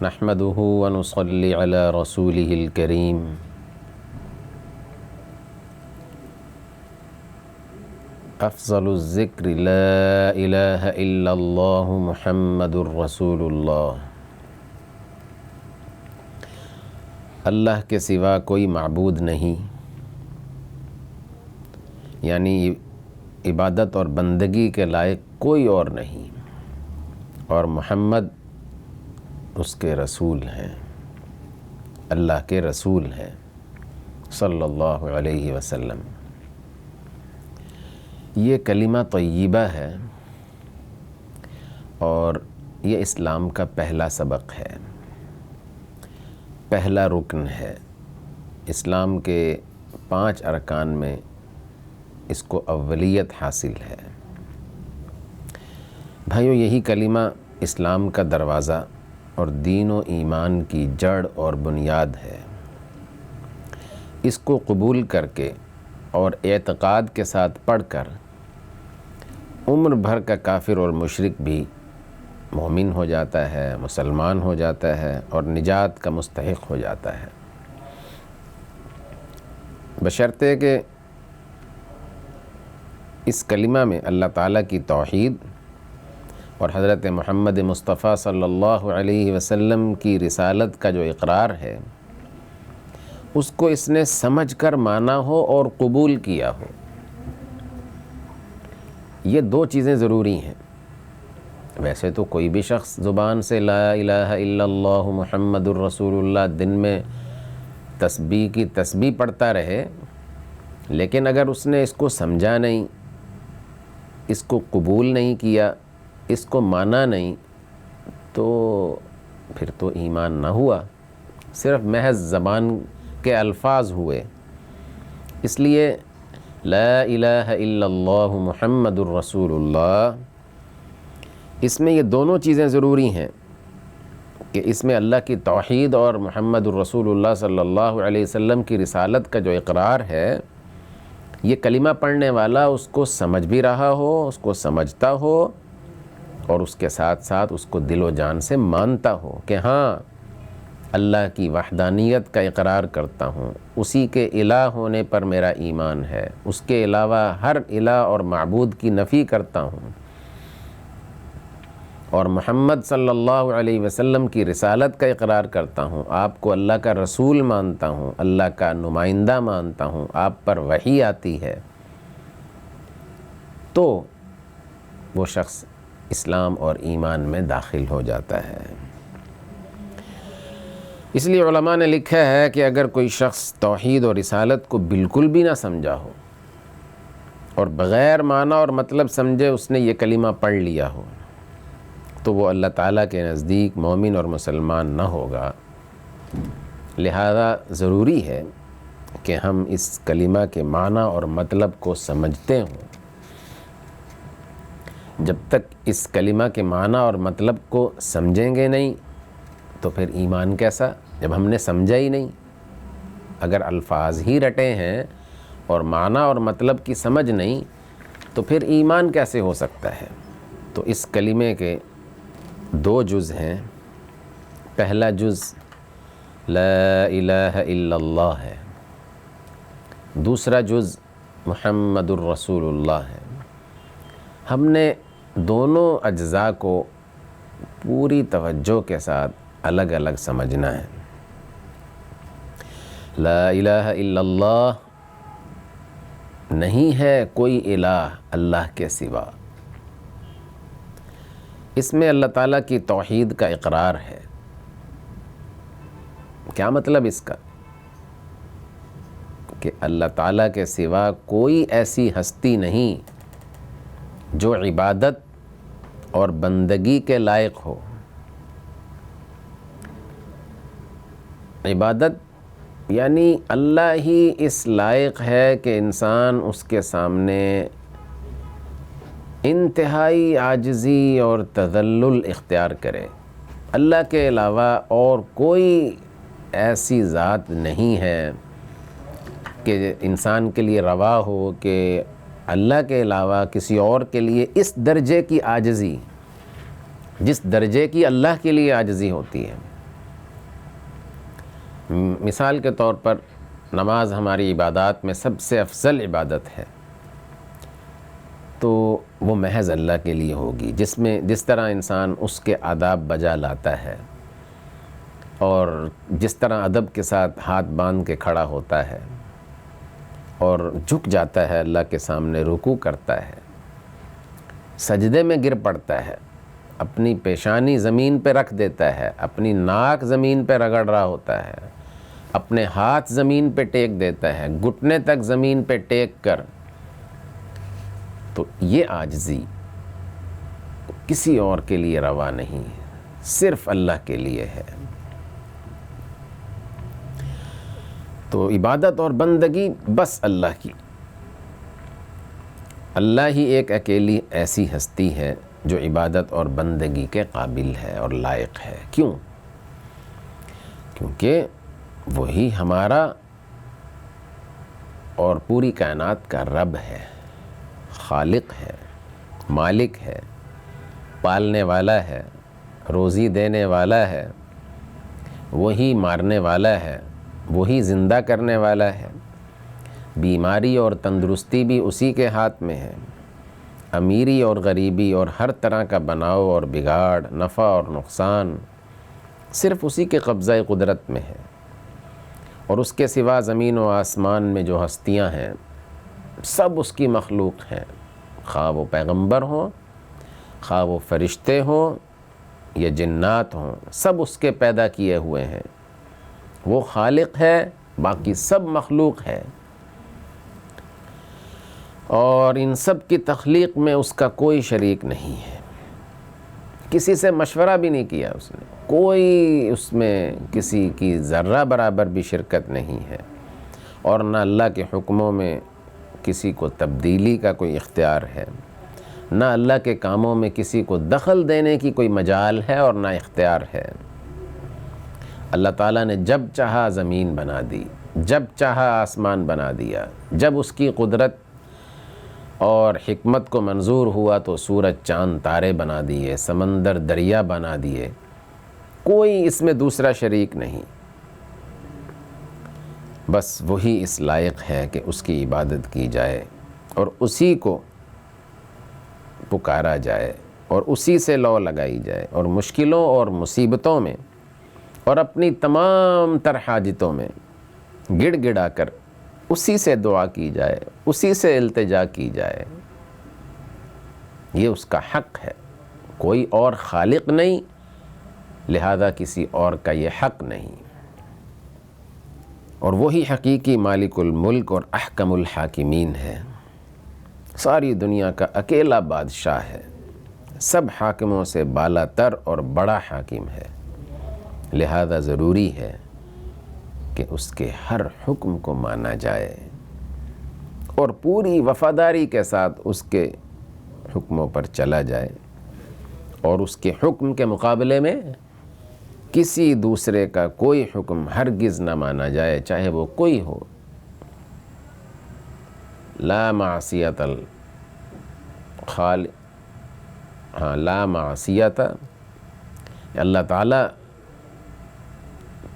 نحمده ونصلي على رسوله الكريم افضل الذکر لا الہ الا اللہ محمد الرسول اللہ۔ اللہ کے سوا کوئی معبود نہیں، یعنی عبادت اور بندگی کے لائق کوئی اور نہیں، اور محمد اس کے رسول ہیں، اللہ کے رسول ہیں صلی اللہ علیہ وسلم۔ یہ کلمہ طیبہ ہے اور یہ اسلام کا پہلا سبق ہے، پہلا رکن ہے۔ اسلام کے 5 ارکان میں اس کو اولیت حاصل ہے۔ بھائیو، یہی کلمہ اسلام کا دروازہ اور دین و ایمان کی جڑ اور بنیاد ہے۔ اس کو قبول کر کے اور اعتقاد کے ساتھ پڑھ کر عمر بھر کا کافر اور مشرک بھی مومن ہو جاتا ہے، مسلمان ہو جاتا ہے اور نجات کا مستحق ہو جاتا ہے، بشرطے کہ اس کلمہ میں اللہ تعالیٰ کی توحید اور حضرت محمد مصطفیٰ صلی اللہ علیہ وسلم کی رسالت کا جو اقرار ہے اس کو اس نے سمجھ کر مانا ہو اور قبول کیا ہو۔ یہ 2 چیزیں ضروری ہیں۔ ویسے تو کوئی بھی شخص زبان سے لا الہ الا اللہ محمد الرسول اللہ دن میں تسبیح کی تسبیح پڑھتا رہے، لیکن اگر اس نے اس کو سمجھا نہیں، اس کو قبول نہیں کیا، اس کو مانا نہیں، تو پھر تو ایمان نہ ہوا، صرف محض زبان کے الفاظ ہوئے۔ اس لیے لا الہ الا اللہ محمد الرسول اللہ، اس میں یہ دونوں چیزیں ضروری ہیں کہ اس میں اللہ کی توحید اور محمد الرسول اللہ صلی اللہ علیہ وسلم کی رسالت کا جو اقرار ہے، یہ کلمہ پڑھنے والا اس کو سمجھ بھی رہا ہو، اس کو سمجھتا ہو اور اس کے ساتھ ساتھ اس کو دل و جان سے مانتا ہو کہ ہاں، اللہ کی وحدانیت کا اقرار کرتا ہوں، اسی کے الہ ہونے پر میرا ایمان ہے، اس کے علاوہ ہر الہ اور معبود کی نفی کرتا ہوں، اور محمد صلی اللہ علیہ وسلم کی رسالت کا اقرار کرتا ہوں، آپ کو اللہ کا رسول مانتا ہوں، اللہ کا نمائندہ مانتا ہوں، آپ پر وحی آتی ہے، تو وہ شخص اسلام اور ایمان میں داخل ہو جاتا ہے۔ اس لیے علماء نے لکھا ہے کہ اگر کوئی شخص توحید اور رسالت کو بالکل بھی نہ سمجھا ہو اور بغیر معنی اور مطلب سمجھے اس نے یہ کلمہ پڑھ لیا ہو، تو وہ اللہ تعالیٰ کے نزدیک مومن اور مسلمان نہ ہوگا۔ لہذا ضروری ہے کہ ہم اس کلمہ کے معنی اور مطلب کو سمجھتے ہوں۔ جب تک اس کلمہ کے معنی اور مطلب کو سمجھیں گے نہیں تو پھر ایمان کیسا، جب ہم نے سمجھا ہی نہیں۔ اگر الفاظ ہی رٹے ہیں اور معنی اور مطلب کی سمجھ نہیں تو پھر ایمان کیسے ہو سکتا ہے؟ تو اس کلمے کے 2 جز ہیں۔ پہلا جز لا الہ الا اللہ ہے، دوسرا جز محمد الرسول اللہ ہے۔ ہم نے دونوں اجزاء کو پوری توجہ کے ساتھ الگ الگ سمجھنا ہے۔ لا الہ الا اللہ، نہیں ہے کوئی الہ اللہ کے سوا، اس میں اللہ تعالیٰ کی توحید کا اقرار ہے۔ کیا مطلب اس کا؟ کہ اللہ تعالیٰ کے سوا کوئی ایسی ہستی نہیں جو عبادت اور بندگی کے لائق ہو۔ عبادت یعنی اللہ ہی اس لائق ہے کہ انسان اس کے سامنے انتہائی عاجزی اور تذلل اختیار کرے۔ اللہ کے علاوہ اور کوئی ایسی ذات نہیں ہے کہ انسان کے لیے روا ہو کہ اللہ کے علاوہ کسی اور کے لیے اس درجے کی عاجزی، جس درجے کی اللہ کے لیے عاجزی ہوتی ہے، مثال کے طور پر نماز ہماری عبادات میں سب سے افضل عبادت ہے، تو وہ محض اللہ کے لیے ہوگی، جس طرح انسان اس کے آداب بجا لاتا ہے اور جس طرح ادب کے ساتھ ہاتھ باندھ کے کھڑا ہوتا ہے اور جھک جاتا ہے اللہ کے سامنے، رکوع کرتا ہے، سجدے میں گر پڑتا ہے، اپنی پیشانی زمین پہ رکھ دیتا ہے، اپنی ناک زمین پہ رگڑ رہا ہوتا ہے، اپنے ہاتھ زمین پہ ٹیک دیتا ہے، گھٹنے تک زمین پہ ٹیک کر، تو یہ عاجزی کسی اور کے لیے روا نہیں، صرف اللہ کے لیے ہے۔ تو عبادت اور بندگی بس اللہ کی، اللہ ہی ایک اکیلی ایسی ہستی ہے جو عبادت اور بندگی کے قابل ہے اور لائق ہے۔ کیوں؟ کیونکہ وہی ہمارا اور پوری کائنات کا رب ہے، خالق ہے، مالک ہے، پالنے والا ہے، روزی دینے والا ہے، وہی مارنے والا ہے، وہی زندہ کرنے والا ہے، بیماری اور تندرستی بھی اسی کے ہاتھ میں ہے، امیری اور غریبی اور ہر طرح کا بناؤ اور بگاڑ، نفع اور نقصان صرف اسی کے قبضہ قدرت میں ہے، اور اس کے سوا زمین و آسمان میں جو ہستیاں ہیں سب اس کی مخلوق ہیں، خواہ وہ پیغمبر ہوں، خواہ وہ فرشتے ہوں یا جنات ہوں، سب اس کے پیدا کیے ہوئے ہیں۔ وہ خالق ہے، باقی سب مخلوق ہے، اور ان سب کی تخلیق میں اس کا کوئی شریک نہیں ہے، کسی سے مشورہ بھی نہیں کیا اس نے، کوئی اس میں کسی کی ذرہ برابر بھی شرکت نہیں ہے، اور نہ اللہ کے حکموں میں کسی کو تبدیلی کا کوئی اختیار ہے، نہ اللہ کے کاموں میں کسی کو دخل دینے کی کوئی مجال ہے اور نہ اختیار ہے۔ اللہ تعالیٰ نے جب چاہا زمین بنا دی، جب چاہا آسمان بنا دیا، جب اس کی قدرت اور حکمت کو منظور ہوا تو سورج چاند تارے بنا دیے، سمندر دریا بنا دیے، کوئی اس میں دوسرا شریک نہیں، بس وہی اس لائق ہے کہ اس کی عبادت کی جائے اور اسی کو پکارا جائے اور اسی سے لو لگائی جائے، اور مشکلوں اور مصیبتوں میں اور اپنی تمام تر حاجتوں میں گڑ گڑا کر اسی سے دعا کی جائے، اسی سے التجا کی جائے۔ یہ اس کا حق ہے، کوئی اور خالق نہیں، لہذا کسی اور کا یہ حق نہیں، اور وہی حقیقی مالک الملک اور احکم الحاکمین ہے، ساری دنیا کا اکیلا بادشاہ ہے، سب حاکموں سے بالا تر اور بڑا حاکم ہے، لہذا ضروری ہے کہ اس کے ہر حکم کو مانا جائے اور پوری وفاداری کے ساتھ اس کے حکموں پر چلا جائے، اور اس کے حکم کے مقابلے میں کسی دوسرے کا کوئی حکم ہرگز نہ مانا جائے، چاہے وہ کوئی ہو۔ لا معصیت لا معصیت، اللہ تعالیٰ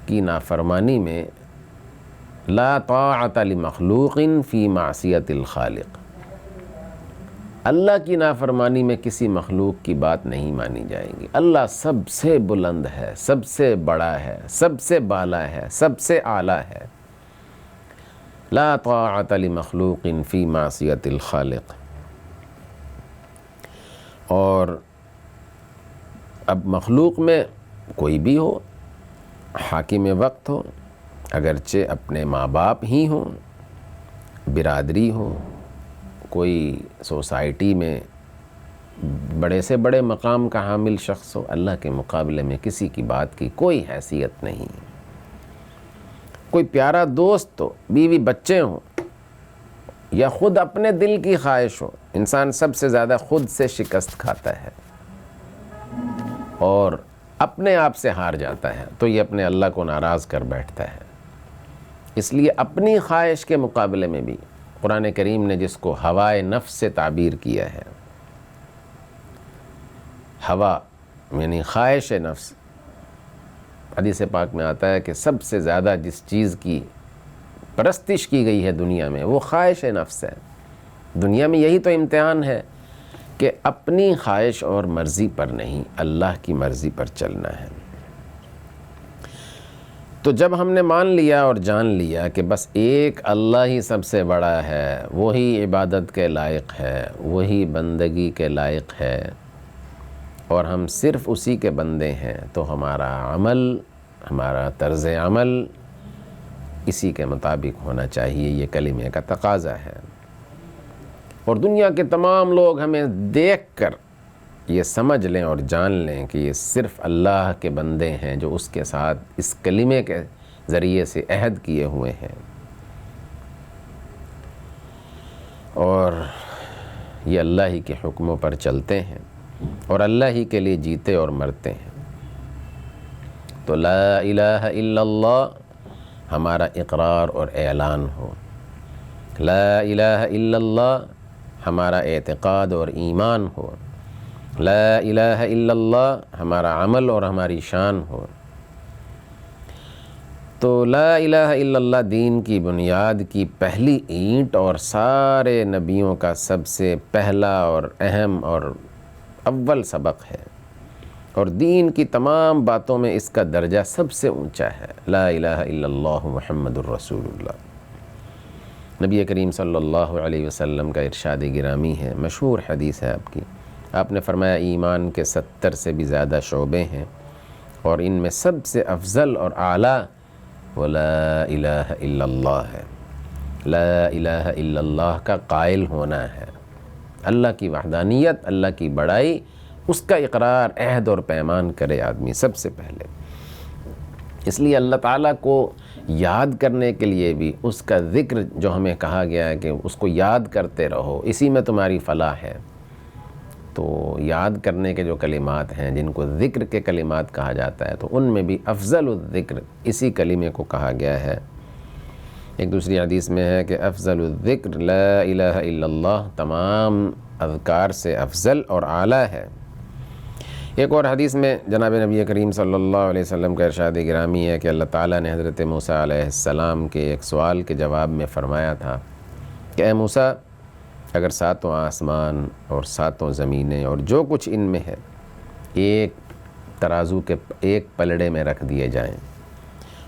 کی نافرمانی میں لا طاعت لمخلوق فی معصیت الخالق، اللہ کی نافرمانی میں کسی مخلوق کی بات نہیں مانی جائے گی۔ اللہ سب سے بلند ہے، سب سے بڑا ہے، سب سے بالا ہے، سب سے اعلیٰ ہے۔ لا طاعت لمخلوق فی معصیت الخالق۔ اور اب مخلوق میں کوئی بھی ہو، حاکم وقت ہو، اگرچہ اپنے ماں باپ ہی ہوں، برادری ہو، کوئی سوسائٹی میں بڑے سے بڑے مقام کا حامل شخص ہو، اللہ کے مقابلے میں کسی کی بات کی کوئی حیثیت نہیں۔ کوئی پیارا دوست ہو، بیوی بچے ہوں، یا خود اپنے دل کی خواہش ہو، انسان سب سے زیادہ خود سے شکست کھاتا ہے اور اپنے آپ سے ہار جاتا ہے، تو یہ اپنے اللہ کو ناراض کر بیٹھتا ہے۔ اس لیے اپنی خواہش کے مقابلے میں بھی قرآن کریم نے جس کو ہوائے نفس سے تعبیر کیا ہے، ہوا یعنی خواہش نفس، حدیث پاک میں آتا ہے کہ سب سے زیادہ جس چیز کی پرستش کی گئی ہے دنیا میں وہ خواہش نفس ہے۔ دنیا میں یہی تو امتحان ہے کہ اپنی خواہش اور مرضی پر نہیں، اللہ کی مرضی پر چلنا ہے۔ تو جب ہم نے مان لیا اور جان لیا کہ بس ایک اللہ ہی سب سے بڑا ہے، وہی عبادت کے لائق ہے، وہی بندگی کے لائق ہے، اور ہم صرف اسی کے بندے ہیں، تو ہمارا عمل، ہمارا طرز عمل اسی کے مطابق ہونا چاہیے۔ یہ کلمے کا تقاضا ہے۔ اور دنیا کے تمام لوگ ہمیں دیکھ کر یہ سمجھ لیں اور جان لیں کہ یہ صرف اللہ کے بندے ہیں جو اس کے ساتھ اس کلمے کے ذریعے سے عہد کیے ہوئے ہیں، اور یہ اللہ ہی کے حکموں پر چلتے ہیں اور اللہ ہی کے لیے جیتے اور مرتے ہیں۔ تو لا الہ الا اللہ ہمارا اقرار اور اعلان ہو، لا الہ الا اللہ ہمارا اعتقاد اور ایمان ہو، لا الہ الا اللہ ہمارا عمل اور ہماری شان ہو۔ تو لا الہ الا اللہ دین کی بنیاد کی پہلی اینٹ اور سارے نبیوں کا سب سے پہلا اور اہم اور اول سبق ہے، اور دین کی تمام باتوں میں اس کا درجہ سب سے اونچا ہے۔ لا الہ الا اللہ محمد الرسول اللہ۔ نبی کریم صلی اللہ علیہ وسلم کا ارشاد گرامی ہے، مشہور حدیث ہے آپ کی، آپ نے فرمایا ایمان کے 70 سے بھی زیادہ شعبے ہیں، اور ان میں سب سے افضل اور اعلیٰ وہ لا الہ الا اللہ ہے۔ لا الہ الا اللہ کا قائل ہونا ہے، اللہ کی وحدانیت، اللہ کی بڑائی، اس کا اقرار، عہد اور پیمان کرے آدمی سب سے پہلے۔ اس لیے اللہ تعالیٰ کو یاد کرنے کے لیے بھی اس کا ذکر جو ہمیں کہا گیا ہے کہ اس کو یاد کرتے رہو، اسی میں تمہاری فلاح ہے۔ تو یاد کرنے کے جو کلمات ہیں جن کو ذکر کے کلمات کہا جاتا ہے، تو ان میں بھی افضل الذکر اسی کلمے کو کہا گیا ہے۔ ایک دوسری حدیث میں ہے کہ افضل الذکر لا الہ الا اللہ، تمام اذکار سے افضل اور اعلیٰ ہے۔ ایک اور حدیث میں جناب نبی کریم صلی اللہ علیہ وسلم کا ارشاد گرامی ہے کہ اللہ تعالیٰ نے حضرت موسیٰ علیہ السلام کے ایک سوال کے جواب میں فرمایا تھا کہ اے موسیٰ، اگر 7 آسمان اور 7 زمینیں اور جو کچھ ان میں ہے ایک ترازو کے ایک پلڑے میں رکھ دیے جائیں،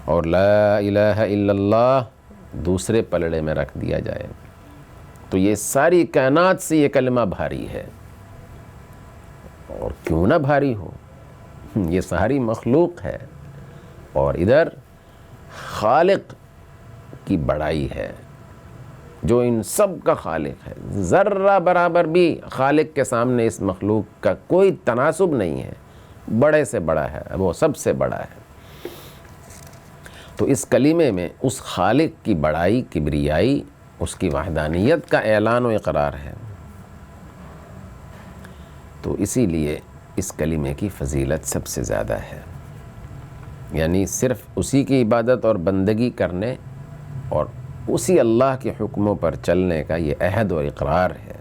اور لا الہ الا اللہ دوسرے پلڑے میں رکھ دیا جائے، تو یہ ساری کائنات سے یہ کلمہ بھاری ہے۔ اور کیوں نہ بھاری ہو، یہ ساری مخلوق ہے، اور ادھر خالق کی بڑائی ہے جو ان سب کا خالق ہے۔ ذرہ برابر بھی خالق کے سامنے اس مخلوق کا کوئی تناسب نہیں ہے، بڑے سے بڑا ہے، وہ سب سے بڑا ہے۔ تو اس کلمے میں اس خالق کی بڑائی، کبریائی، اس کی وحدانیت کا اعلان و اقرار ہے۔ تو اسی لیے اس کلمے کی فضیلت سب سے زیادہ ہے، یعنی صرف اسی کی عبادت اور بندگی کرنے اور اسی اللہ کے حکموں پر چلنے کا یہ عہد و اقرار ہے،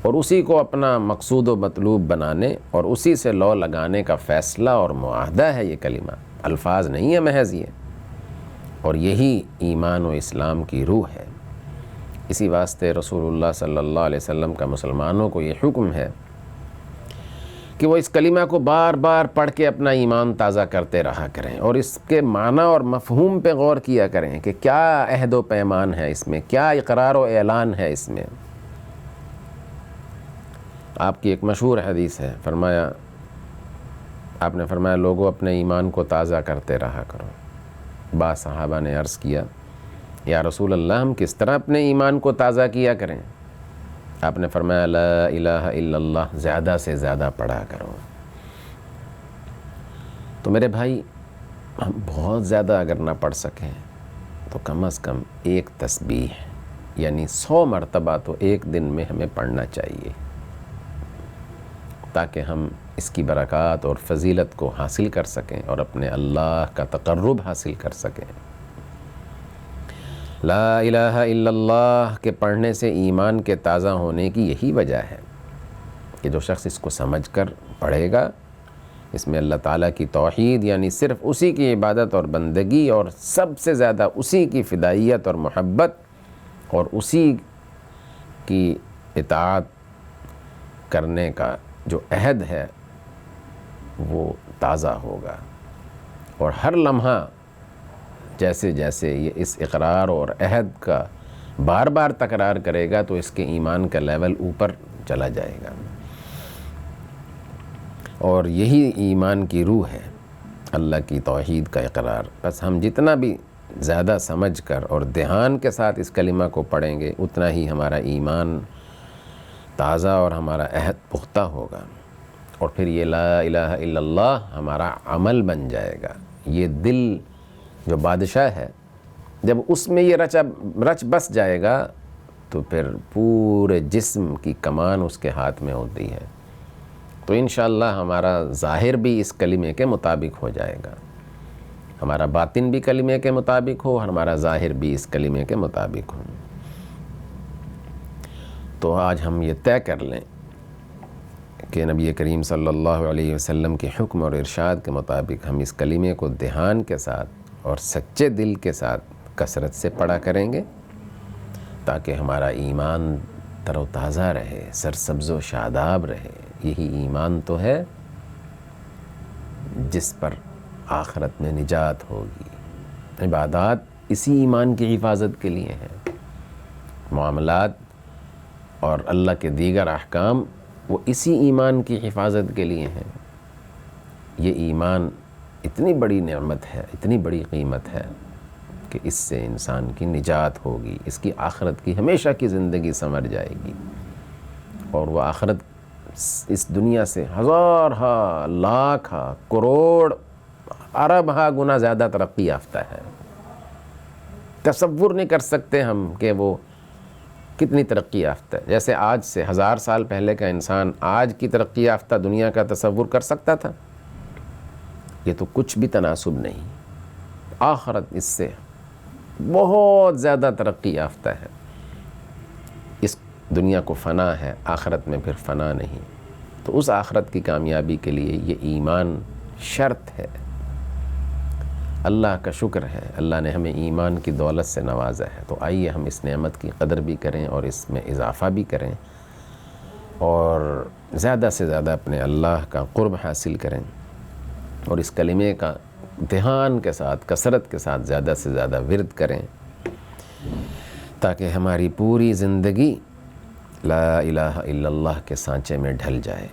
اور اسی کو اپنا مقصود و مطلوب بنانے اور اسی سے لو لگانے کا فیصلہ اور معاہدہ ہے۔ یہ کلمہ الفاظ نہیں ہے محض یہ، اور یہی ایمان و اسلام کی روح ہے۔ اسی واسطے رسول اللہ صلی اللہ علیہ وسلم کا مسلمانوں کو یہ حکم ہے کہ وہ اس کلمہ کو بار بار پڑھ کے اپنا ایمان تازہ کرتے رہا کریں، اور اس کے معنی اور مفہوم پہ غور کیا کریں کہ کیا عہد و پیمان ہے اس میں، کیا اقرار و اعلان ہے اس میں۔ آپ کی ایک مشہور حدیث ہے، آپ نے فرمایا لوگوں اپنے ایمان کو تازہ کرتے رہا کرو۔ بعض صحابہ نے عرض کیا یا رسول اللہ ہم کس طرح اپنے ایمان کو تازہ کیا کریں؟ آپ نے فرمایا لا الہ الا اللہ زیادہ سے زیادہ پڑھا کرو۔ تو میرے بھائی، ہم بہت زیادہ اگر نہ پڑھ سکیں تو کم از کم ایک تسبیح یعنی 100 مرتبہ تو ایک دن میں ہمیں پڑھنا چاہیے، تاکہ ہم اس کی برکات اور فضیلت کو حاصل کر سکیں اور اپنے اللہ کا تقرب حاصل کر سکیں۔ لا الہ الا اللہ کے پڑھنے سے ایمان کے تازہ ہونے کی یہی وجہ ہے کہ جو شخص اس کو سمجھ کر پڑھے گا اس میں اللہ تعالیٰ کی توحید یعنی صرف اسی کی عبادت اور بندگی، اور سب سے زیادہ اسی کی فدائیت اور محبت، اور اسی کی اطاعت کرنے کا جو عہد ہے وہ تازہ ہوگا، اور ہر لمحہ جیسے جیسے یہ اس اقرار اور عہد کا بار بار تکرار کرے گا تو اس کے ایمان کا لیول اوپر چلا جائے گا، اور یہی ایمان کی روح ہے، اللہ کی توحید کا اقرار۔ بس ہم جتنا بھی زیادہ سمجھ کر اور دھیان کے ساتھ اس کلمہ کو پڑھیں گے اتنا ہی ہمارا ایمان تازہ اور ہمارا عہد پختہ ہوگا، اور پھر یہ لا الہ الا اللہ ہمارا عمل بن جائے گا۔ یہ دل جو بادشاہ ہے، جب اس میں یہ رچ بس جائے گا تو پھر پورے جسم کی کمان اس کے ہاتھ میں ہوتی ہے، تو انشاءاللہ ہمارا ظاہر بھی اس کلمے کے مطابق ہو جائے گا، ہمارا باطن بھی کلمے کے مطابق ہو، ہمارا ظاہر بھی اس کلمے کے مطابق ہو۔ تو آج ہم یہ طے کر لیں کہ نبی کریم صلی اللہ علیہ وسلم کے حکم اور ارشاد کے مطابق ہم اس کلمے کو دھیان کے ساتھ اور سچے دل کے ساتھ کثرت سے پڑھا کریں گے، تاکہ ہمارا ایمان تر و تازہ رہے، سرسبز و شاداب رہے۔ یہی ایمان تو ہے جس پر آخرت میں نجات ہوگی۔ عبادات اسی ایمان کی حفاظت کے لیے ہیں، معاملات اور اللہ کے دیگر احکام وہ اسی ایمان کی حفاظت کے لیے ہیں۔ یہ ایمان اتنی بڑی نعمت ہے، اتنی بڑی قیمت ہے کہ اس سے انسان کی نجات ہوگی، اس کی آخرت کی ہمیشہ کی زندگی سنور جائے گی، اور وہ آخرت اس دنیا سے ہزار ہا، لاکھ ہا، کروڑ، ارب ہا گنا زیادہ ترقی یافتہ ہے۔ تصور نہیں کر سکتے ہم کہ وہ کتنی ترقی یافتہ ہے۔ جیسے آج سے 1000 سال پہلے کا انسان آج کی ترقی یافتہ دنیا کا تصور کر سکتا تھا؟ یہ تو کچھ بھی تناسب نہیں۔ آخرت اس سے بہت زیادہ ترقی یافتہ ہے۔ اس دنیا کو فنا ہے، آخرت میں پھر فنا نہیں، تو اس آخرت کی کامیابی کے لیے یہ ایمان شرط ہے۔ اللہ کا شکر ہے، اللہ نے ہمیں ایمان کی دولت سے نوازا ہے، تو آئیے ہم اس نعمت کی قدر بھی کریں اور اس میں اضافہ بھی کریں، اور زیادہ سے زیادہ اپنے اللہ کا قرب حاصل کریں، اور اس کلمے کا دھیان کے ساتھ، کثرت کے ساتھ زیادہ سے زیادہ ورد کریں، تاکہ ہماری پوری زندگی لا الہ الا اللہ کے سانچے میں ڈھل جائے۔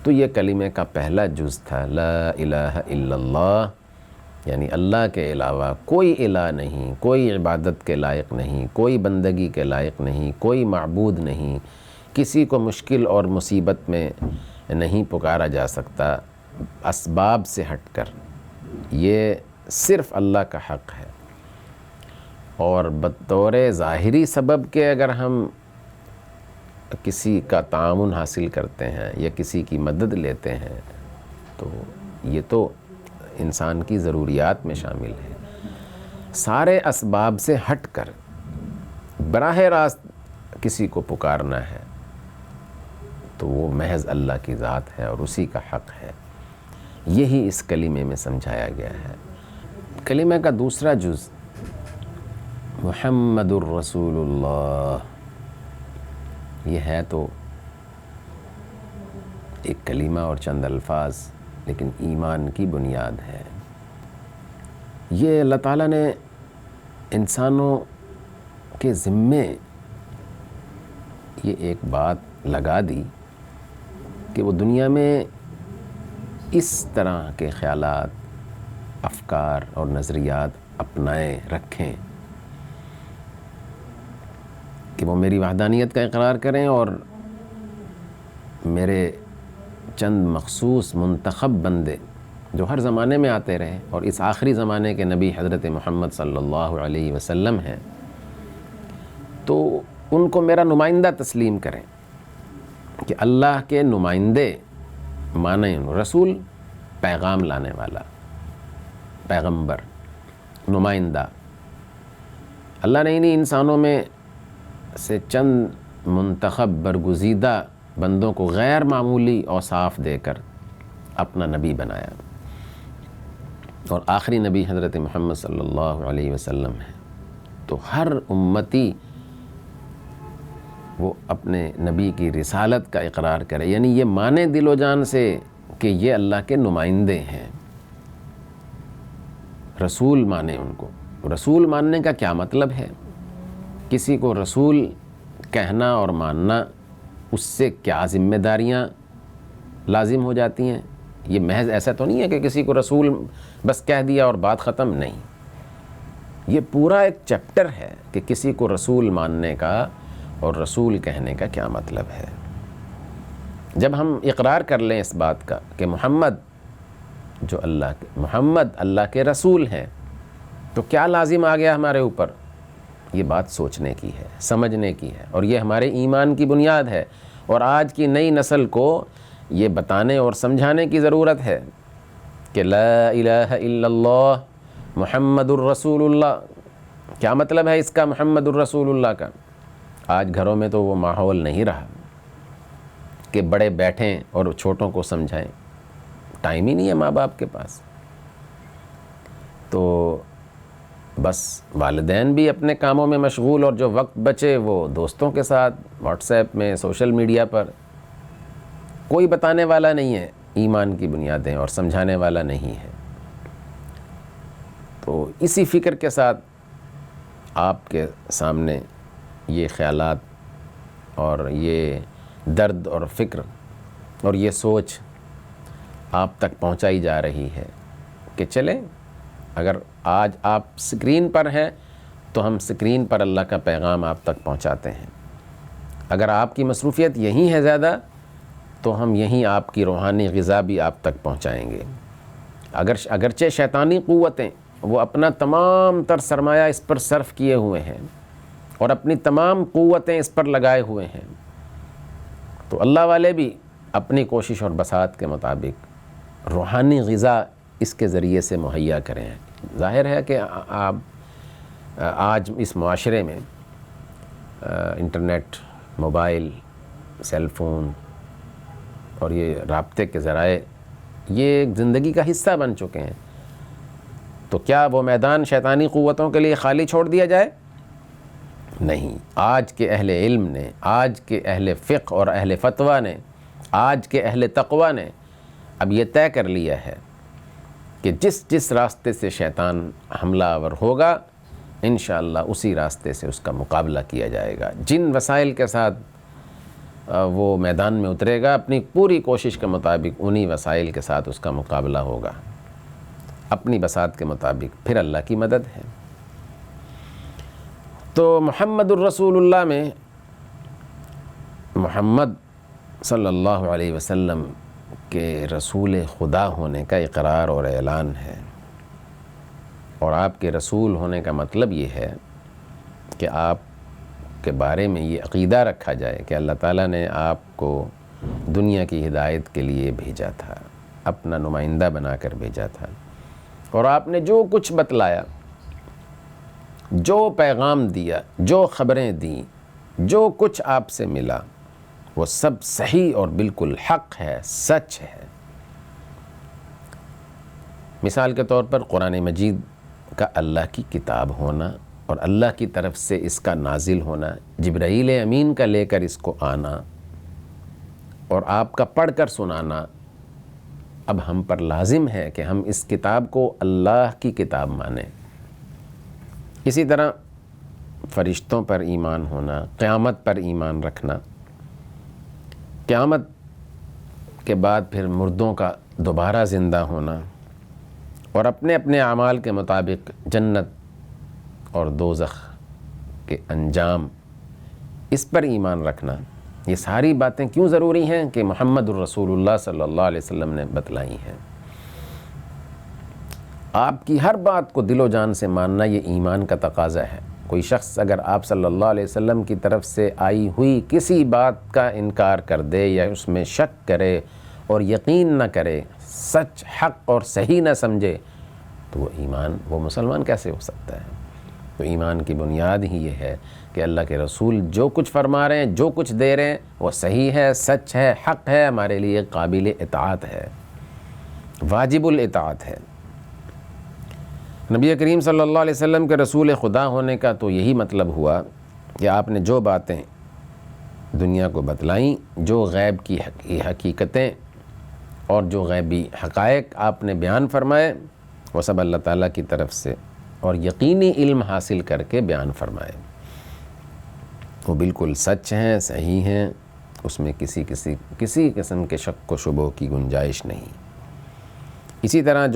تو یہ کلمے کا پہلا جز تھا، لا الہ الا اللہ، یعنی اللہ کے علاوہ کوئی الہ نہیں، کوئی عبادت کے لائق نہیں، کوئی بندگی کے لائق نہیں، کوئی معبود نہیں، کسی کو مشکل اور مصیبت میں نہیں پکارا جا سکتا اسباب سے ہٹ کر، یہ صرف اللہ کا حق ہے۔ اور بطور ظاہری سبب کے اگر ہم کسی کا تعاون حاصل کرتے ہیں یا کسی کی مدد لیتے ہیں تو یہ تو انسان کی ضروریات میں شامل ہے۔ سارے اسباب سے ہٹ کر براہ راست کسی کو پکارنا ہے تو وہ محض اللہ کی ذات ہے اور اسی کا حق ہے۔ یہی اس کلمے میں سمجھایا گیا ہے۔ کلمے کا دوسرا جز محمد الرسول اللہ، یہ ہے تو ایک کلمہ اور چند الفاظ، لیکن ایمان کی بنیاد ہے۔ یہ اللہ تعالیٰ نے انسانوں کے ذمے یہ ایک بات لگا دی کہ وہ دنیا میں اس طرح کے خیالات، افکار اور نظریات اپنائیں، رکھیں کہ وہ میری وحدانیت کا اقرار کریں اور میرے چند مخصوص منتخب بندے جو ہر زمانے میں آتے رہے اور اس آخری زمانے کے نبی حضرت محمد صلی اللہ علیہ وسلم ہیں، تو ان کو میرا نمائندہ تسلیم کریں کہ اللہ کے نمائندے مانیں۔ رسول پیغام لانے والا، پیغمبر، نمائندہ۔ اللہ نے انہی انسانوں میں سے چند منتخب برگزیدہ بندوں کو غیر معمولی اوصاف دے کر اپنا نبی بنایا، اور آخری نبی حضرت محمد صلی اللہ علیہ وسلم ہے، تو ہر امتی وہ اپنے نبی کی رسالت کا اقرار کرے، یعنی یہ مانے دل و جان سے کہ یہ اللہ کے نمائندے ہیں، رسول مانے ان کو۔ رسول ماننے کا کیا مطلب ہے؟ کسی کو رسول کہنا اور ماننا، اس سے کیا ذمہ داریاں لازم ہو جاتی ہیں؟ یہ محض ایسا تو نہیں ہے کہ کسی کو رسول بس کہہ دیا اور بات ختم، نہیں، یہ پورا ایک چیپٹر ہے کہ کسی کو رسول ماننے کا اور رسول کہنے کا کیا مطلب ہے۔ جب ہم اقرار کر لیں اس بات کا کہ محمد اللہ کے رسول ہیں، تو کیا لازم آ گیا ہمارے اوپر؟ یہ بات سوچنے کی ہے، سمجھنے کی ہے، اور یہ ہمارے ایمان کی بنیاد ہے، اور آج کی نئی نسل کو یہ بتانے اور سمجھانے کی ضرورت ہے کہ لا الہ الا اللہ محمد الرسول اللہ، کیا مطلب ہے اس کا، محمد الرسول اللہ کا؟ آج گھروں میں تو وہ ماحول نہیں رہا کہ بڑے بیٹھیں اور چھوٹوں کو سمجھائیں، ٹائم ہی نہیں ہے ماں باپ کے پاس، تو بس والدین بھی اپنے کاموں میں مشغول، اور جو وقت بچے وہ دوستوں کے ساتھ واٹس ایپ میں، سوشل میڈیا پر، کوئی بتانے والا نہیں ہے ایمان کی بنیادیں، اور سمجھانے والا نہیں ہے۔ تو اسی فکر کے ساتھ آپ کے سامنے یہ خیالات اور یہ درد اور فکر اور یہ سوچ آپ تک پہنچائی جا رہی ہے کہ چلیں، اگر آج آپ سکرین پر ہیں تو ہم سکرین پر اللہ کا پیغام آپ تک پہنچاتے ہیں، اگر آپ کی مصروفیت یہیں ہے زیادہ تو ہم یہیں آپ کی روحانی غذا بھی آپ تک پہنچائیں گے۔ اگرچہ شیطانی قوتیں وہ اپنا تمام تر سرمایہ اس پر صرف کیے ہوئے ہیں اور اپنی تمام قوتیں اس پر لگائے ہوئے ہیں، تو اللہ والے بھی اپنی کوشش اور بساط کے مطابق روحانی غذا اس کے ذریعے سے مہیا کریں۔ ظاہر ہے کہ آپ آج اس معاشرے میں انٹرنیٹ، موبائل، سیل فون اور یہ رابطے کے ذرائع یہ ایک زندگی کا حصہ بن چکے ہیں، تو کیا وہ میدان شیطانی قوتوں کے لیے خالی چھوڑ دیا جائے؟ نہیں، آج کے اہل علم نے، آج کے اہل فقہ اور اہل فتویٰ نے، آج کے اہل تقویٰ نے اب یہ طے کر لیا ہے کہ جس راستے سے شیطان حملہ آور ہوگا انشاءاللہ اسی راستے سے اس کا مقابلہ کیا جائے گا، جن وسائل کے ساتھ وہ میدان میں اترے گا اپنی پوری کوشش کے مطابق انہی وسائل کے ساتھ اس کا مقابلہ ہوگا، اپنی بساط کے مطابق، پھر اللہ کی مدد ہے۔ تو محمد الرسول اللہ میں محمد صلی اللہ علیہ وسلم کے رسول خدا ہونے کا اقرار اور اعلان ہے، اور آپ کے رسول ہونے کا مطلب یہ ہے کہ آپ کے بارے میں یہ عقیدہ رکھا جائے کہ اللہ تعالیٰ نے آپ کو دنیا کی ہدایت کے لیے بھیجا تھا، اپنا نمائندہ بنا کر بھیجا تھا، اور آپ نے جو کچھ بتلایا، جو پیغام دیا، جو خبریں دیں، جو کچھ آپ سے ملا، وہ سب صحیح اور بالکل حق ہے، سچ ہے۔ مثال کے طور پر قرآن مجید کا اللہ کی کتاب ہونا اور اللہ کی طرف سے اس کا نازل ہونا، جبرائیل امین کا لے کر اس کو آنا اور آپ کا پڑھ کر سنانا، اب ہم پر لازم ہے کہ ہم اس کتاب کو اللہ کی کتاب مانیں۔ اسی طرح فرشتوں پر ایمان ہونا، قیامت پر ایمان رکھنا، قیامت کے بعد پھر مردوں کا دوبارہ زندہ ہونا، اور اپنے اپنے اعمال کے مطابق جنت اور دوزخ کے انجام، اس پر ایمان رکھنا، یہ ساری باتیں کیوں ضروری ہیں کہ محمد الرسول اللہ صلی اللہ علیہ وسلم نے بتلائی ہیں۔ آپ کی ہر بات کو دل و جان سے ماننا یہ ایمان کا تقاضا ہے۔ کوئی شخص اگر آپ صلی اللہ علیہ وسلم کی طرف سے آئی ہوئی کسی بات کا انکار کر دے یا اس میں شک کرے اور یقین نہ کرے، سچ، حق اور صحیح نہ سمجھے، تو وہ مسلمان کیسے ہو سکتا ہے؟ تو ایمان کی بنیاد ہی یہ ہے کہ اللہ کے رسول جو کچھ فرما رہے ہیں، جو کچھ دے رہے ہیں، وہ صحیح ہے، سچ ہے، حق ہے، ہمارے لیے قابل اطاعت ہے۔ واجب الاطاعت ہے۔ نبی کریم صلی اللہ علیہ وسلم کے رسول خدا ہونے کا تو یہی مطلب ہوا کہ آپ نے جو باتیں دنیا کو بتلائیں، جو غیب کی حقیقتیں اور جو غیبی حقائق آپ نے بیان فرمائے، وہ سب اللہ تعالیٰ کی طرف سے اور یقینی علم حاصل کر کے بیان فرمائے۔ وہ بالکل سچ ہیں، صحیح ہیں، اس میں کسی قسم کے شک و شبہ کی گنجائش نہیں۔ اسی طرح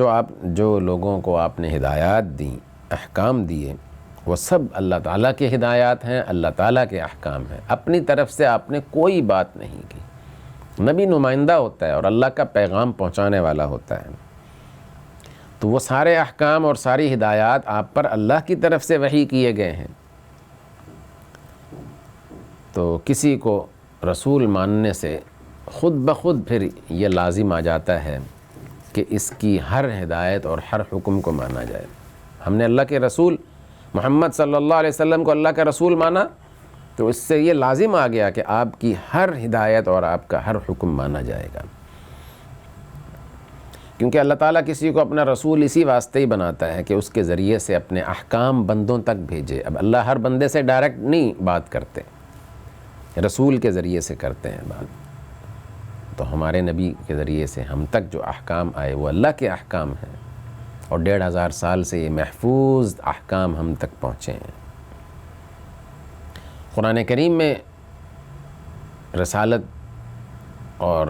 جو لوگوں کو آپ نے ہدایات دیں، احکام دیے، وہ سب اللہ تعالیٰ کے ہدایات ہیں، اللہ تعالیٰ کے احکام ہیں۔ اپنی طرف سے آپ نے کوئی بات نہیں کی۔ نبی نمائندہ ہوتا ہے اور اللہ کا پیغام پہنچانے والا ہوتا ہے، تو وہ سارے احکام اور ساری ہدایات آپ پر اللہ کی طرف سے وحی کیے گئے ہیں۔ تو کسی کو رسول ماننے سے خود بخود پھر یہ لازم آ جاتا ہے کہ اس کی ہر ہدایت اور ہر حکم کو مانا جائے۔ ہم نے اللہ کے رسول محمد صلی اللہ علیہ وسلم کو اللہ کا رسول مانا، تو اس سے یہ لازم آ گیا کہ آپ کی ہر ہدایت اور آپ کا ہر حکم مانا جائے گا، کیونکہ اللہ تعالیٰ کسی کو اپنا رسول اسی واسطے ہی بناتا ہے کہ اس کے ذریعے سے اپنے احکام بندوں تک بھیجے۔ اب اللہ ہر بندے سے ڈائریکٹ نہیں بات کرتے، رسول کے ذریعے سے کرتے ہیں بات۔ تو ہمارے نبی کے ذریعے سے ہم تک جو احکام آئے وہ اللہ کے احکام ہیں، اور 1500 سال سے یہ محفوظ احکام ہم تک پہنچے ہیں۔ قرآن کریم میں رسالت اور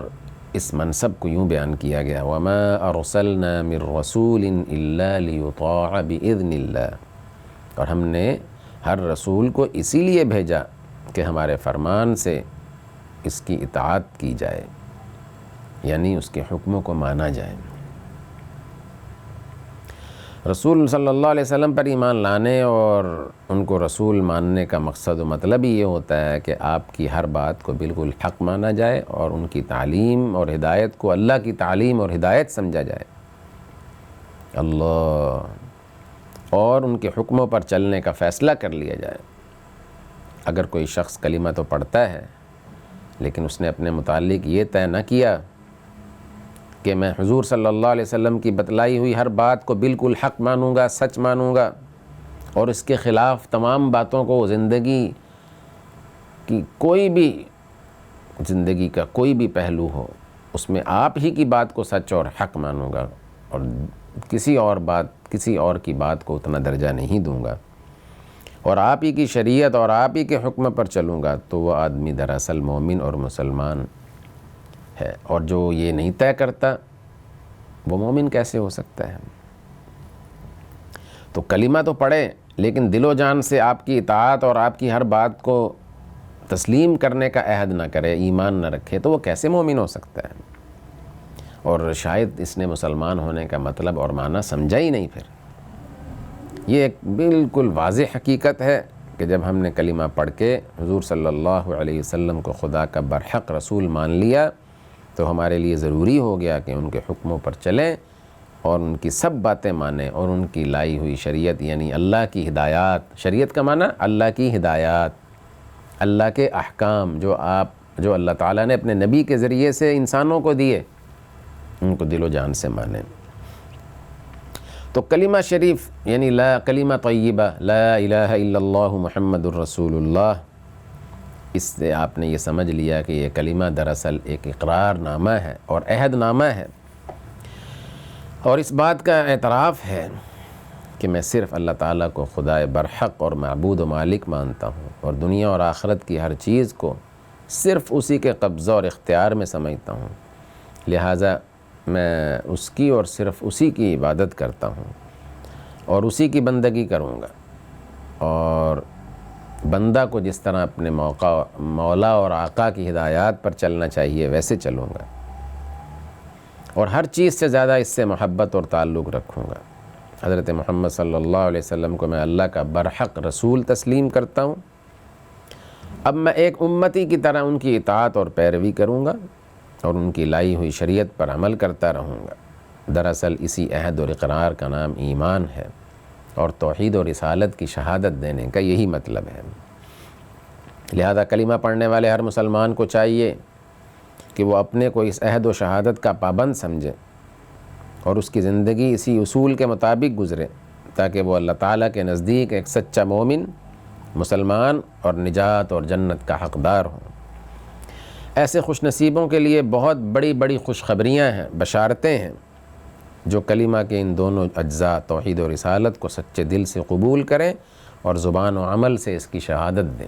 اس منصب کو یوں بیان کیا گیا، وَمَا أَرْسَلْنَا مِن رَّسُولٍ إِلَّا لِيُطَاعَ بِإِذْنِ اللَّهِ، اور ہم نے ہر رسول کو اسی لیے بھیجا کہ ہمارے فرمان سے اس کی اطاعت کی جائے، یعنی اس کے حکموں کو مانا جائے۔ رسول صلی اللہ علیہ وسلم پر ایمان لانے اور ان کو رسول ماننے کا مقصد و مطلب ہی یہ ہوتا ہے کہ آپ کی ہر بات کو بالکل حق مانا جائے اور ان کی تعلیم اور ہدایت کو اللہ کی تعلیم اور ہدایت سمجھا جائے، اور ان کے حکموں پر چلنے کا فیصلہ کر لیا جائے۔ اگر کوئی شخص کلمہ تو پڑھتا ہے لیکن اس نے اپنے متعلق یہ طے نہ کیا کہ میں حضور صلی اللہ علیہ وسلم کی بتلائی ہوئی ہر بات کو بالکل حق مانوں گا، سچ مانوں گا، اور اس کے خلاف تمام باتوں کو زندگی کا کوئی بھی پہلو ہو اس میں آپ ہی کی بات کو سچ اور حق مانوں گا اور کسی اور کی بات کو اتنا درجہ نہیں دوں گا، اور آپ ہی کی شریعت اور آپ ہی کے حکم پر چلوں گا، تو وہ آدمی دراصل مومن اور مسلمان ہے۔ اور جو یہ نہیں طے کرتا وہ مومن کیسے ہو سکتا ہے؟ تو کلمہ تو پڑھے لیکن دل و جان سے آپ کی اطاعت اور آپ کی ہر بات کو تسلیم کرنے کا عہد نہ کرے، ایمان نہ رکھے، تو وہ کیسے مومن ہو سکتا ہے؟ اور شاید اس نے مسلمان ہونے کا مطلب اور معنی سمجھا ہی نہیں۔ پھر یہ ایک بالکل واضح حقیقت ہے کہ جب ہم نے کلمہ پڑھ کے حضور صلی اللہ علیہ وسلم کو خدا کا برحق رسول مان لیا تو ہمارے لیے ضروری ہو گیا کہ ان کے حکموں پر چلیں اور ان کی سب باتیں مانیں، اور ان کی لائی ہوئی شریعت یعنی اللہ کی ہدایات، شریعت کا معنی اللہ کی ہدایات، اللہ کے احکام جو اللہ تعالیٰ نے اپنے نبی کے ذریعے سے انسانوں کو دیے، ان کو دل و جان سے مانیں۔ تو کلمہ شریف یعنی کلمہ طیبہ لا الہ الا اللہ محمد الرسول اللہ، اس سے آپ نے یہ سمجھ لیا کہ یہ کلمہ دراصل ایک اقرار نامہ ہے اور عہد نامہ ہے، اور اس بات کا اعتراف ہے کہ میں صرف اللہ تعالیٰ کو خدائے برحق اور معبود و مالک مانتا ہوں، اور دنیا اور آخرت کی ہر چیز کو صرف اسی کے قبضہ اور اختیار میں سمجھتا ہوں، لہٰذا میں اس کی اور صرف اسی کی عبادت کرتا ہوں اور اسی کی بندگی کروں گا، اور بندہ کو جس طرح اپنے مولا اور آقا کی ہدایات پر چلنا چاہیے ویسے چلوں گا، اور ہر چیز سے زیادہ اس سے محبت اور تعلق رکھوں گا۔ حضرت محمد صلی اللہ علیہ وسلم کو میں اللہ کا برحق رسول تسلیم کرتا ہوں، اب میں ایک امتی کی طرح ان کی اطاعت اور پیروی کروں گا اور ان کی لائی ہوئی شریعت پر عمل کرتا رہوں گا۔ دراصل اسی عہد اور اقرار کا نام ایمان ہے، اور توحید اور رسالت کی شہادت دینے کا یہی مطلب ہے۔ لہذا کلمہ پڑھنے والے ہر مسلمان کو چاہیے کہ وہ اپنے کو اس عہد و شہادت کا پابند سمجھے اور اس کی زندگی اسی اصول کے مطابق گزرے تاکہ وہ اللہ تعالیٰ کے نزدیک ایک سچا مومن، مسلمان اور نجات اور جنت کا حقدار ہوں۔ ایسے خوش نصیبوں کے لیے بہت بڑی بڑی خوشخبریاں ہیں، بشارتیں ہیں، جو کلمہ کے ان دونوں اجزاء توحید و رسالت کو سچے دل سے قبول کریں اور زبان و عمل سے اس کی شہادت دیں۔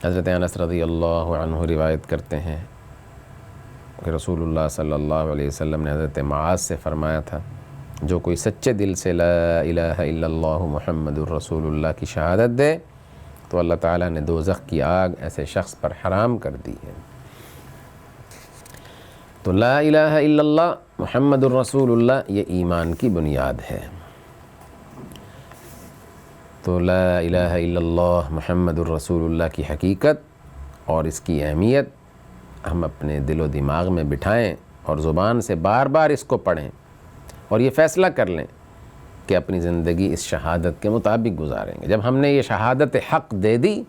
حضرت انس رضی اللہ عنہ روایت کرتے ہیں کہ رسول اللہ صلی اللہ علیہ وسلم نے حضرت معاذ سے فرمایا تھا، جو کوئی سچے دل سے لا الہ الا اللہ محمد الرسول اللہ کی شہادت دے تو اللہ تعالیٰ نے دوزخ کی آگ ایسے شخص پر حرام کر دی ہے۔ تو لا الہ الا اللہ محمد الرسول اللہ یہ ایمان کی بنیاد ہے۔ تو لا الہ الا اللہ محمد الرسول اللہ کی حقیقت اور اس کی اہمیت ہم اپنے دل و دماغ میں بٹھائیں اور زبان سے بار بار اس کو پڑھیں اور یہ فیصلہ کر لیں کہ اپنی زندگی اس شہادت کے مطابق گزاریں گے۔ جب ہم نے یہ شہادت حق دے دی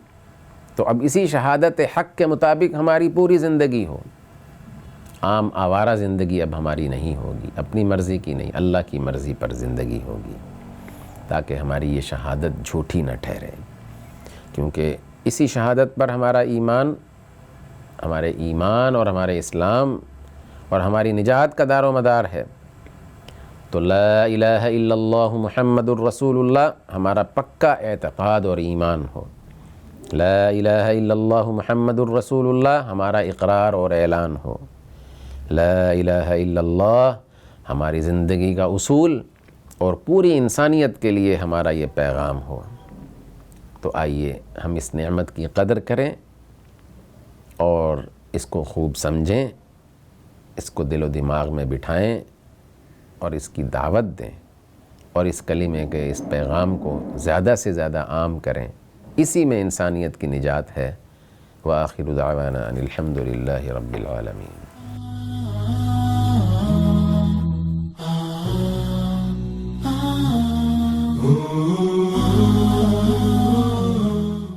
تو اب اسی شہادت حق کے مطابق ہماری پوری زندگی ہو۔ عام آوارہ زندگی اب ہماری نہیں ہوگی، اپنی مرضی کی نہیں، اللہ کی مرضی پر زندگی ہوگی، تاکہ ہماری یہ شہادت جھوٹی نہ ٹھہرے، کیونکہ اسی شہادت پر ہمارا ایمان، ہمارے ایمان اور ہمارے اسلام اور ہماری نجات کا دار و مدار ہے۔ تو لا الہ الا اللہ محمد الرسول اللہ ہمارا پکا اعتقاد اور ایمان ہو، لا الہ الا اللہ محمد الرسول اللہ ہمارا اقرار اور اعلان ہو، لا الہ الا اللہ ہماری زندگی کا اصول اور پوری انسانیت کے لیے ہمارا یہ پیغام ہو۔ تو آئیے ہم اس نعمت کی قدر کریں اور اس کو خوب سمجھیں، اس کو دل و دماغ میں بٹھائیں اور اس کی دعوت دیں اور اس کلمے کے اس پیغام کو زیادہ سے زیادہ عام کریں۔ اسی میں انسانیت کی نجات ہے۔ وآخر دعوانا ان الحمد للہ رب العالمین۔